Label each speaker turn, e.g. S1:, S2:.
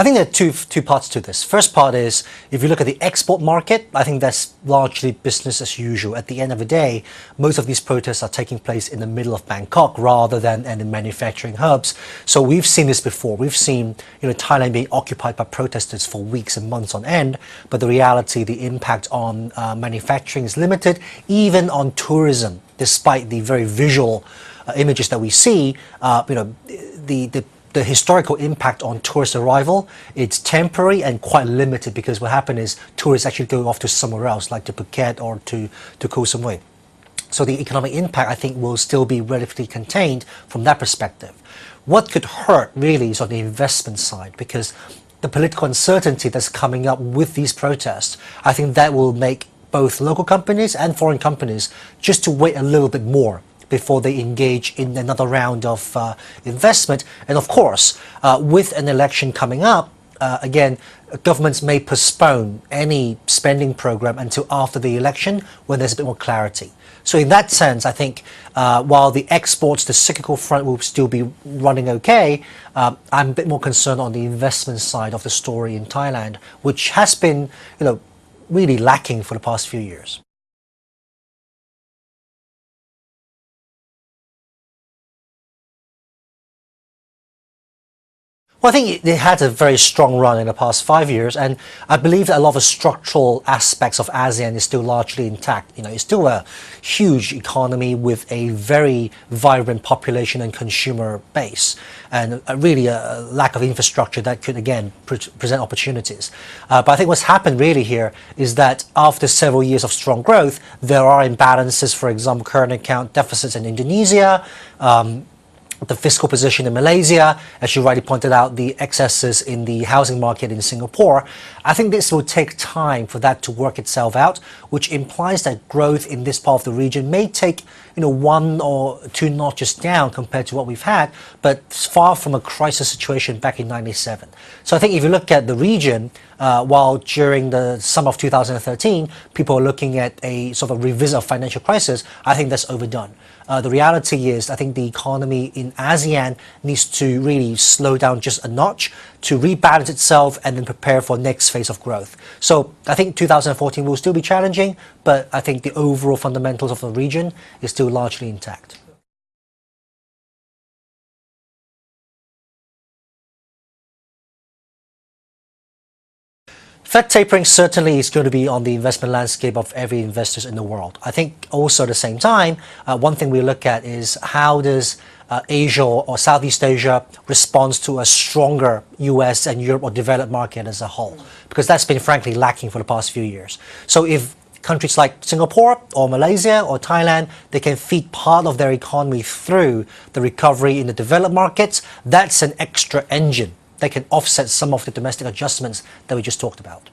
S1: I think there are two parts to this. First part is, if you look at the export market, I think that's largely business as usual. At the end of the day, most of these protests are taking place in the middle of Bangkok rather than in the manufacturing hubs. So we've seen this before. We've seen Thailand being occupied by protesters for weeks and months on end, but the reality, the impact on manufacturing is limited, even on tourism, despite the very visual images that we see. The historical impact on tourist arrival, it's temporary and quite limited, because what happens is tourists actually go off to somewhere else, like to Phuket or to Koh Samui. So the economic impact, I think, will still be relatively contained from that perspective. What could hurt really is on the investment side, because the political uncertainty that's coming up with these protests, I think that will make both local companies and foreign companies just to wait a little bit more before they engage in another round of investment. And of course, with an election coming up, again, governments may postpone any spending program until after the election, when there's a bit more clarity. So in that sense, I think while the exports, the cyclical front will still be running okay, I'm a bit more concerned on the investment side of the story in Thailand, which has been really lacking for the past few years. Well, I think it had a very strong run in the past 5 years, and I believe that a lot of the structural aspects of ASEAN is still largely intact. It's still a huge economy with a very vibrant population and consumer base, and really a lack of infrastructure that could, again, present opportunities. But I think what's happened really here is that after several years of strong growth, there are imbalances, for example, current account deficits in Indonesia, the fiscal position in Malaysia, as you rightly pointed out, the excesses in the housing market in Singapore. I think this will take time for that to work itself out, which implies that growth in this part of the region may take one or two notches down compared to what we've had, but far from a crisis situation back in '97. So I think if you look at the region, while during the summer of 2013, people are looking at a sort of revisit of financial crisis, I think that's overdone. The reality is, I think the economy in ASEAN needs to really slow down just a notch to rebalance itself and then prepare for next phase of growth. So I think 2014 will still be challenging, but I think the overall fundamentals of the region is still largely intact. Fed tapering certainly is going to be on the investment landscape of every investor in the world. I think also at the same time, one thing we look at is how does Asia or Southeast Asia responds to a stronger US and Europe or developed market as a whole, because that's been frankly lacking for the past few years. So if countries like Singapore or Malaysia or Thailand, they can feed part of their economy through the recovery in the developed markets, that's an extra engine that can offset some of the domestic adjustments that we just talked about.